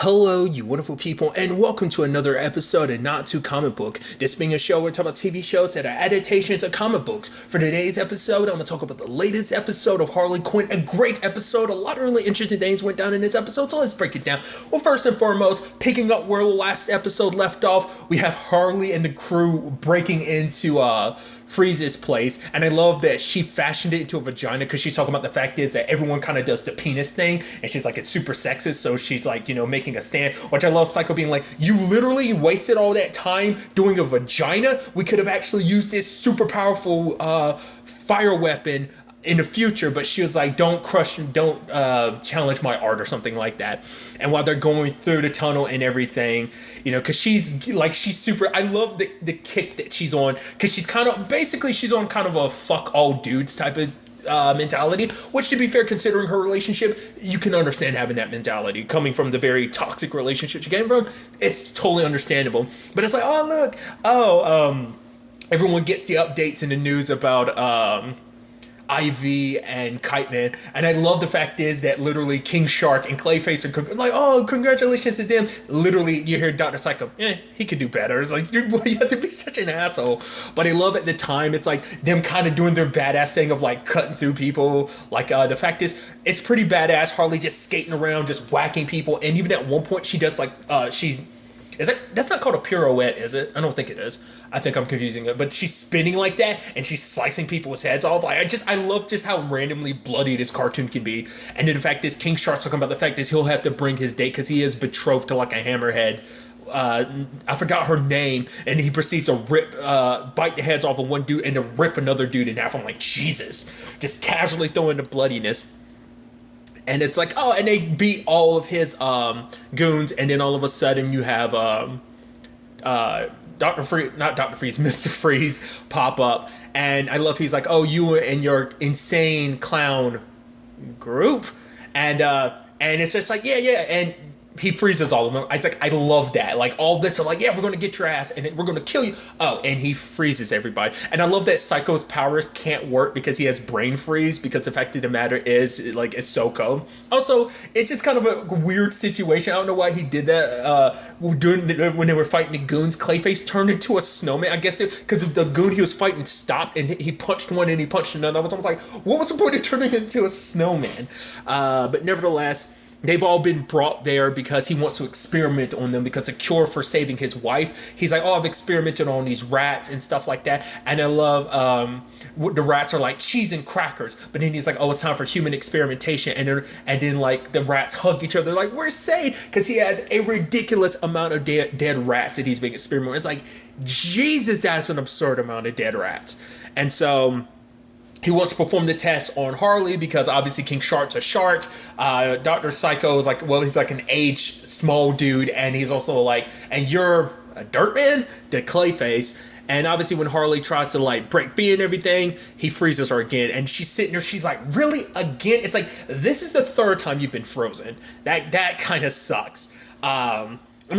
Hello, you wonderful people, and welcome to another episode of Not Too Comic Book. This being a show where we talk about TV shows that are adaptations of comic books. For today's episode, I'm going to talk about the latest episode of Harley Quinn. A great episode. A lot of really interesting things went down in this episode, so let's break it down. Well, first and foremost, picking up where the last episode left off, we have Harley and the crew breaking into Freeze's place, and I love that she fashioned it into a vagina because she's talking about the fact is that everyone kind of does the penis thing, and she's like, it's super sexist, so she's like, making a stand, which I love. Psycho being like, you literally wasted all that time doing a vagina. We could have actually used this super powerful fire weapon in the future, but she was like, don't challenge my art or something like that. And while they're going through the tunnel and everything, because she's super, I love the kick that she's on, because she's on kind of a fuck all dudes type of mentality, which, to be fair, considering her relationship, you can understand having that mentality coming from the very toxic relationship she came from. It's totally understandable. But it's like, everyone gets the updates in the news about Ivy and Kite Man, and I love the fact is that literally King Shark and Clayface are like, oh, congratulations to them. Literally, you hear Dr. Psycho, he could do better. It's like, you have to be such an asshole. But I love at the time, it's like them kind of doing their badass thing of like cutting through people. Like the fact is, it's pretty badass. Harley just skating around, just whacking people, and even at one point she does like that's not called a pirouette, is it? I don't think it is. I think I'm confusing it. But she's spinning like that, and she's slicing people's heads off. I love just how randomly bloody this cartoon can be. And then the fact is, King Shark's talking about the fact is he'll have to bring his date because he is betrothed to like a hammerhead. I forgot her name, and he proceeds to bite the heads off of one dude and to rip another dude in half. I'm like, Jesus. Just casually throwing the bloodiness. And it's like, and they beat all of his goons, and then all of a sudden you have Mr. Freeze pop up, and I love he's like, oh, you and your insane clown group, and it's just like, yeah, and he freezes all of them. It's like, I love that. Like, all this, I'm like, yeah, we're going to get your ass, and we're going to kill you. Oh, and he freezes everybody. And I love that Psycho's powers can't work because he has brain freeze, because the fact of the matter is, like, it's so cold. Also, it's just kind of a weird situation. I don't know why he did that. When they were fighting the goons, Clayface turned into a snowman. I guess because the goon he was fighting stopped, and he punched one, and he punched another. I was almost like, what was the point of turning into a snowman? But nevertheless, they've all been brought there because he wants to experiment on them, because the cure for saving his wife, he's like, I've experimented on these rats and stuff like that. And I love the rats are like cheese and crackers, but then he's like, it's time for human experimentation. And then like the rats hug each other like, we're safe, because he has a ridiculous amount of dead rats that he's being experimented with. It's like, Jesus, that's an absurd amount of dead rats. And so he wants to perform the test on Harley because obviously King Shark's a shark. Dr. Psycho is like, he's like an aged small dude, and he's also like, and you're a dirt man to Clayface. And obviously when Harley tries to like break free and everything, he freezes her again. And she's sitting there, she's like, really, again? It's like, this is the third time you've been frozen. That kind of sucks.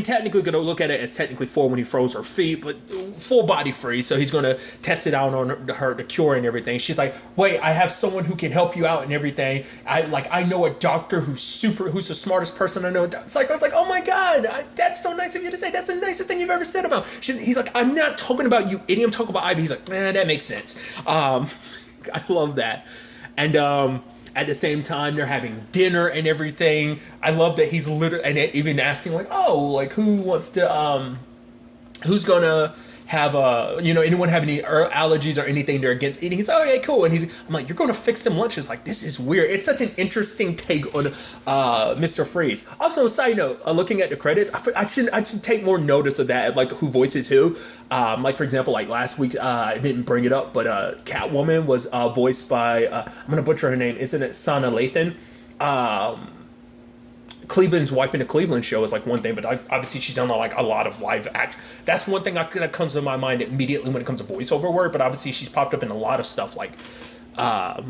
Technically going to look at it as technically 4 when he froze her feet, but full body freeze, so he's going to test it out on her, the cure and everything. She's like, wait, I have someone who can help you out and everything. I know a doctor who's the smartest person I know. It's like, oh my God, that's so nice of you to say. That's the nicest thing you've ever said about. He's like, I'm not talking about you, idiot. I'm talking about Ivy. He's like, that makes sense. I love that. And, at the same time, they're having dinner and everything. I love that he's literally, and even asking like, who wants to, who's gonna have anyone have any allergies or anything they're against eating? He's like, okay, cool. And I'm like, you're gonna fix them lunches? Like, this is weird. It's such an interesting take on Mr. Freeze. Also, side note, looking at the credits, I should take more notice of that, like who voices who. Like for example, like last week, I didn't bring it up, but Catwoman was voiced by I'm gonna butcher her name. Isn't it Sana Lathan? Cleveland's Wife in a Cleveland Show is like one thing, but obviously she's done like a lot of live act. That's one thing that comes to my mind immediately when it comes to voiceover work. But obviously she's popped up in a lot of stuff like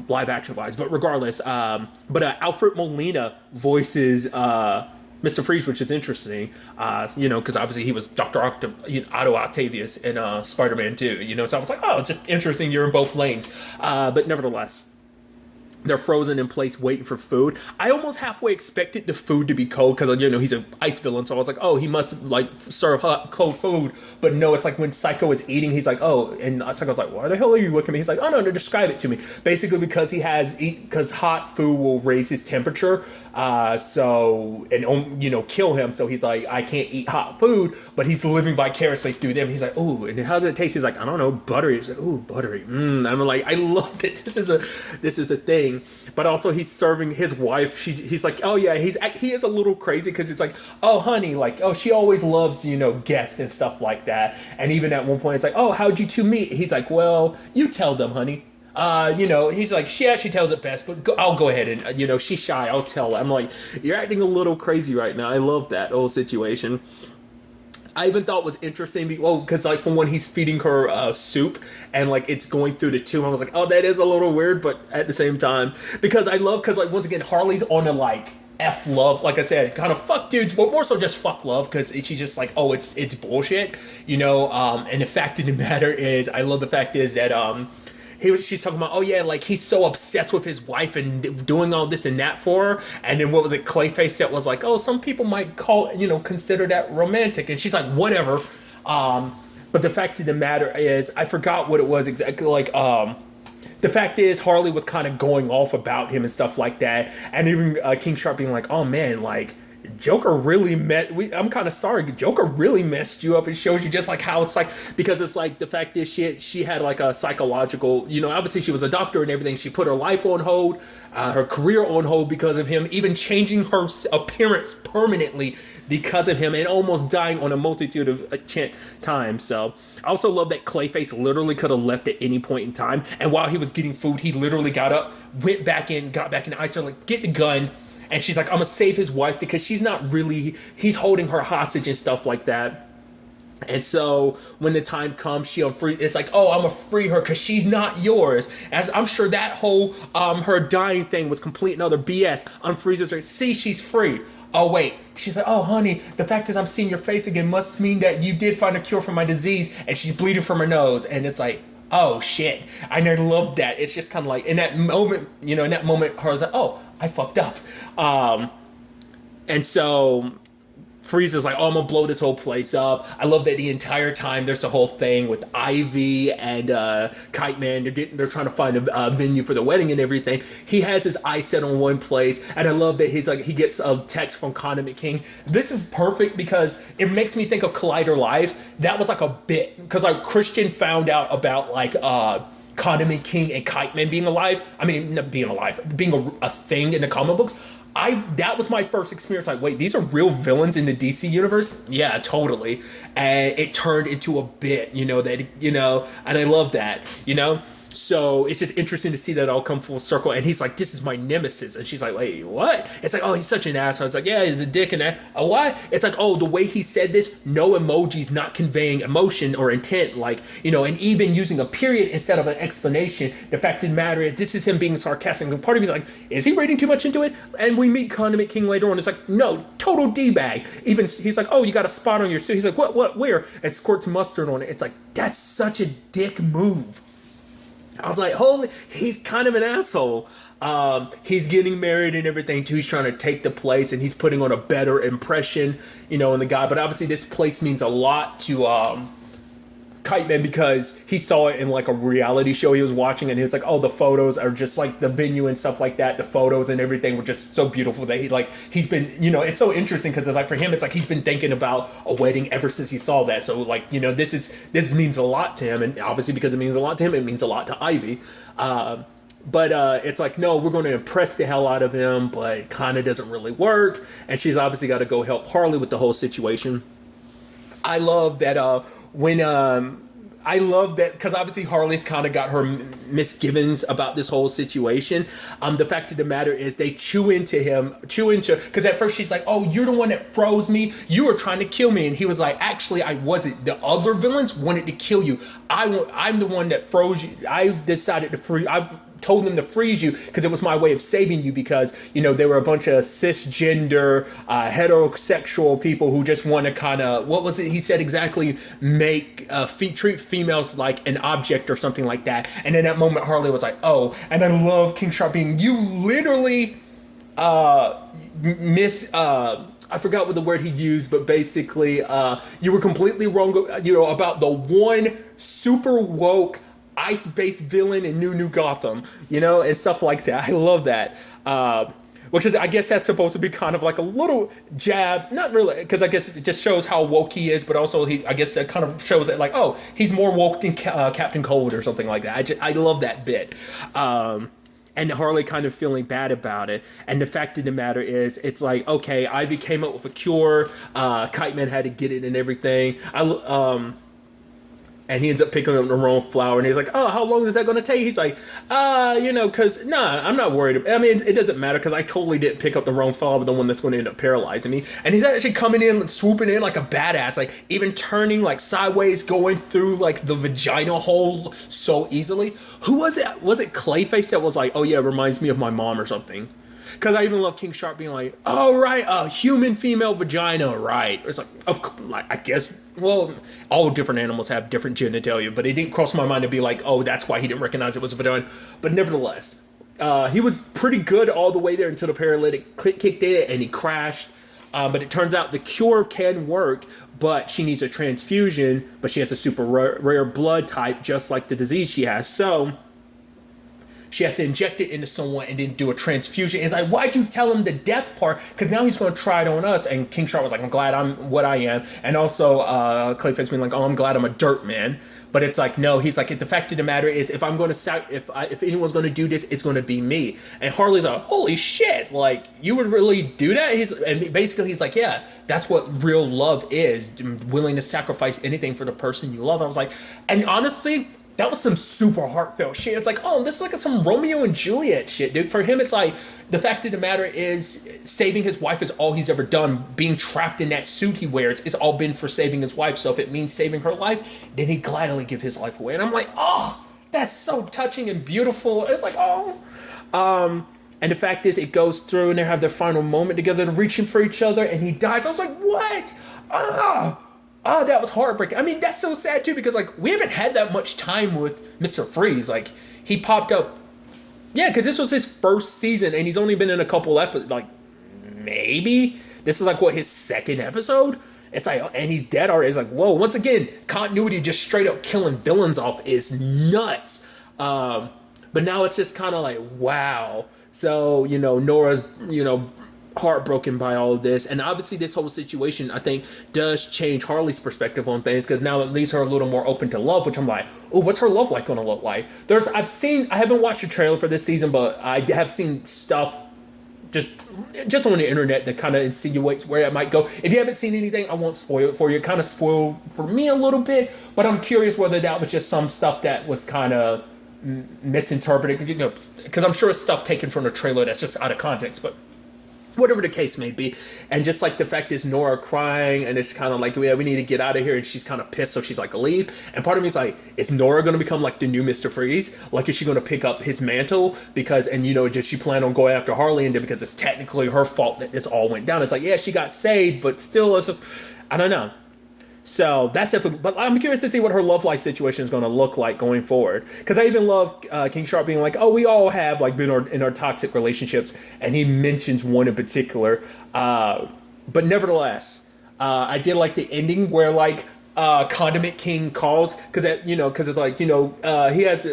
live action wise. But regardless, Alfred Molina voices Mr. Freeze, which is interesting, because obviously he was Dr. Otto Octavius in Spider-Man 2, so I was like, it's just interesting you're in both lanes. But nevertheless, they're frozen in place waiting for food. I almost halfway expected the food to be cold because, he's an ice villain. So I was like, oh, he must like serve hot, cold food. But no, it's like when Psycho is eating, he's like, oh, and Psycho's like, why the hell are you looking at me? He's like, oh, no, describe it to me. Basically because because hot food will raise his temperature. Kill him. So he's like, I can't eat hot food, but he's living vicariously through them. He's like, ooh, and how does it taste? He's like, I don't know, buttery. He's like, ooh, buttery. I'm like, I love that this is a thing. But also he's serving his wife. He's like, oh yeah, he is a little crazy because it's like, oh honey, like, oh, she always loves, guests and stuff like that. And even at one point it's like, oh, how'd you two meet? He's like, well, you tell them, honey. He's like, she actually tells it best, but I'll go ahead and, she's shy. I'll tell her. I'm like, you're acting a little crazy right now. I love that whole situation. I even thought was interesting because like from when he's feeding her soup and like it's going through the tube, I was like, oh, that is a little weird, but at the same time, because like once again, Harley's on a like F love, like I said, kind of fuck dudes, but more so just fuck love because she's just like, oh, it's bullshit, and the fact of the matter is, I love the fact is that she's talking about, oh yeah, like he's so obsessed with his wife and doing all this and that for her. And then what was it, Clayface that was like, oh, some people might consider that romantic. And she's like, whatever. But the fact of the matter is, I forgot what it was exactly. Like, the fact is, Harley was kind of going off about him and stuff like that. And even King Sharp being like, oh man, like, Joker really I'm kind of sorry. Joker really messed you up. It shows you just like how it's like, because it's like the fact is she had like a psychological, obviously she was a doctor and everything. She put her life on hold, her career on hold because of him, even changing her appearance permanently because of him and almost dying on a multitude of times. So I also love that Clayface literally could have left at any point in time. And while he was getting food, he literally got up, got back in the ice, like, get the gun. And she's like, I'm going to save his wife because he's holding her hostage and stuff like that. And so when the time comes, it's like, oh, I'm going to free her because she's not yours. And I'm sure that whole, her dying thing was complete and utter BS. Unfreezes her. See, she's free. Oh, wait. She's like, oh, honey, the fact is I'm seeing your face again must mean that you did find a cure for my disease. And she's bleeding from her nose. And it's like, oh, shit. I love that. It's just kind of like, in that moment, her was like, oh, I fucked up. And so Frieza's like, oh, I'm gonna blow this whole place up. I love that the entire time there's the whole thing with Ivy and Kite Man. They're trying to find a venue for the wedding and everything. He has his eyes set on one place, and I love that he gets a text from Condiment King. This is perfect because it makes me think of Collider Live. That was like a bit because like Christian found out about like Condiment King and Kite Man being alive. I mean, not being alive, being a thing in the comic books. That was my first experience. Like, wait, these are real villains in the DC universe? Yeah, totally. And it turned into a bit, and I love that, So it's just interesting to see that all come full circle. And he's like, this is my nemesis. And she's like, wait, what? It's like, oh, he's such an asshole. It's like, yeah, he's a dick and that. Oh, why? It's like, oh, the way he said this, no emojis, not conveying emotion or intent. Like, and even using a period instead of an explanation. The fact of the matter is, this is him being sarcastic. And part of me is like, is he reading too much into it? And we meet Condiment King later on. It's like, no, total D-bag. Even he's like, oh, you got a spot on your suit. He's like, what, where? And squirts mustard on it. It's like, that's such a dick move. I was like, holy, he's kind of an asshole. He's getting married and everything too. He's trying to take the place and he's putting on a better impression, in the guy. But obviously this place means a lot to Kite Man because he saw it in like a reality show he was watching and he was like, oh, the photos are just like the venue and stuff like that. The photos and everything were just so beautiful that he's been, it's so interesting because it's like for him, it's like he's been thinking about a wedding ever since he saw that. So like, this means a lot to him. And obviously because it means a lot to him, it means a lot to Ivy. But it's like, no, we're going to impress the hell out of him, but it kind of doesn't really work. And she's obviously got to go help Harley with the whole situation. I love that because obviously Harley's kind of got her misgivings about this whole situation. The fact of the matter is they chew into because at first she's like, oh, you're the one that froze me. You were trying to kill me. And he was like, actually, I wasn't. The other villains wanted to kill you. I'm the one that froze you. I decided to free. I told them to freeze you because it was my way of saving you, because, you know, they were a bunch of cisgender, heterosexual people who just want to kind of, what was it he said exactly, make, treat females like an object or something like that. And in that moment, Harley was like, oh, and I love King Shark being, you literally, I forgot what the word he used, but basically, you were completely wrong, you know, about the one super woke ice-based villain in New Gotham, you know, and stuff like that. I love that. Which is, I guess that's supposed to be kind of like a little jab, not really, because I guess it just shows how woke he is, but also I guess that kind of shows that, like, oh, he's more woke than Captain Cold or something like that. I love that bit. And Harley kind of feeling bad about it. And the fact of the matter is, it's like, okay, Ivy came up with a cure. Kite Man had to get it and everything. And he ends up picking up the wrong flower, and he's like, oh, how long is that going to take? He's like, you know, because, I'm not worried. I mean, it doesn't matter, because I totally didn't pick up the wrong flower, the one that's going to end up paralyzing me. And he's actually coming in, swooping in like a badass, like even turning like sideways, going through like the vagina hole so easily. Who was it? Was it Clayface that was like, oh yeah, it reminds me of my mom or something? Because I even love King Shark being like, oh, right, a human female vagina, right. It's like, of course, like, I guess, well, all different animals have different genitalia, but it didn't cross my mind to be like, oh, that's why he didn't recognize it was a vagina. But nevertheless, he was pretty good all the way there until the paralytic kicked in and he crashed. But it turns out the cure can work, but she needs a transfusion, but she has a super rare blood type, just like the disease she has. So she has to inject it into someone and then do a transfusion. It's like, why'd you tell him the death part? Because now he's going to try it on us. And King Shark was like, I'm glad I'm what I am. And also Clayface being like, oh, I'm glad I'm a dirt man. But it's like, no, he's like, the fact of the matter is, if I'm going to, if anyone's going to do this, it's going to be me. And Harley's like, holy shit, like, you would really do that? And basically he's like, yeah, that's what real love is, willing to sacrifice anything for the person you love. I was like, and honestly, that was some super heartfelt shit. It's like, oh, this is like some Romeo and Juliet shit, dude. For him, it's like, the fact of the matter is, saving his wife is all he's ever done. Being trapped in that suit he wears, it's all been for saving his wife. So if it means saving her life, then he'd gladly give his life away. And I'm like, oh, that's so touching and beautiful. It's like, oh. And the fact is, it goes through and they have their final moment together, they're reaching for each other, and he dies. I was like, what? Oh, that was heartbreaking. I mean, that's so sad too, because like, we haven't had that much time with Mr. Freeze. Like, he popped up, yeah, because this was his first season, and he's only been in a couple episodes. Like, maybe this is like what, his second episode. It's like, and he's dead already. It's like, whoa. Once again, continuity just straight up killing villains off is nuts. But now it's just kind of like, wow. So, you know, Nora's, you know, heartbroken by all of this, and obviously this whole situation, I think, does change Harley's perspective on things, because now it leaves her a little more open to love, which I'm like, oh, what's her love life going to look like? I haven't watched a trailer for this season, but I have seen stuff just on the internet that kind of insinuates where it might go. If you haven't seen anything, I won't spoil it for you. It kind of spoiled for me a little bit, but I'm curious whether that was just some stuff that was kind of misinterpreted, you know, because I'm sure it's stuff taken from the trailer that's just out of context, but whatever the case may be. And just like the fact is Nora crying, and it's kind of like, yeah, we need to get out of here, and she's kind of pissed, so she's like, leave. And part of me is like, is Nora going to become like the new Mr. Freeze? Like, is she going to pick up his mantle? Because, and you know, just she planned on going after Harley, and then because it's technically her fault that this all went down. It's like, yeah, she got saved, but still, it's just, I don't know. So that's definitely, but I'm curious to see what her love life situation is going to look like going forward. Because I even love King Shark being like, oh, we all have like been in our toxic relationships, and he mentions one in particular. But nevertheless, I did like the ending where like Condiment King calls, because it's like, he has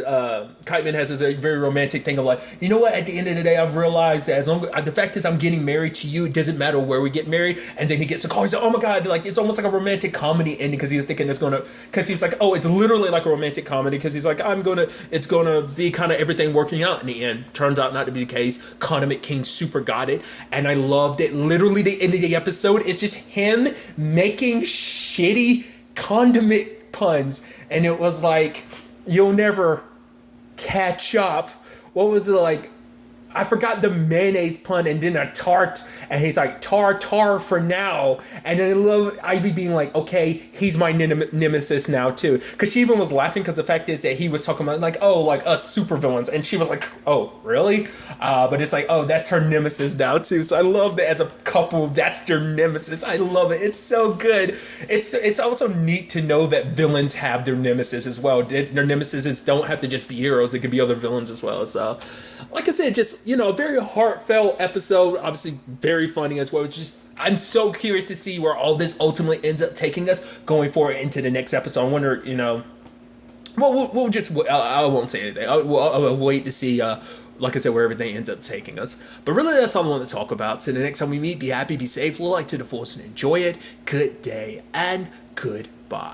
Kite Man has this very romantic thing of like, you know what, at the end of the day, I've realized that the fact is I'm getting married to you, it doesn't matter where we get married. And then he gets a call, he's like, oh my god, like it's almost like a romantic comedy ending, because he's thinking because he's like, oh, it's literally like a romantic comedy, because he's like, it's gonna be kind of everything working out in the end. Turns out not to be the case. Condiment King super got it, and I loved it. Literally the end of the episode is just him making shitty condiment puns, and it was like, you'll never catch up. What was it like? I forgot the mayonnaise pun, and then a tart, and he's like, tar for now. And then I love Ivy being like, okay, he's my nemesis now too. Because she even was laughing because the fact is that he was talking about like, oh, like us supervillains. And she was like, oh, really? But it's like, oh, that's her nemesis now too. So I love that as a couple, that's their nemesis. I love it. It's so good. It's also neat to know that villains have their nemesis as well. Their nemesis don't have to just be heroes. It could be other villains as well. So, like I said, just, a very heartfelt episode. Obviously, very funny as well. It's just, I'm so curious to see where all this ultimately ends up taking us going forward into the next episode. I wonder, well, we'll just, I won't say anything. I'll wait to see, like I said, where everything ends up taking us. But really, that's all I want to talk about. So the next time we meet, be happy, be safe, light to the force, and enjoy it. Good day and goodbye.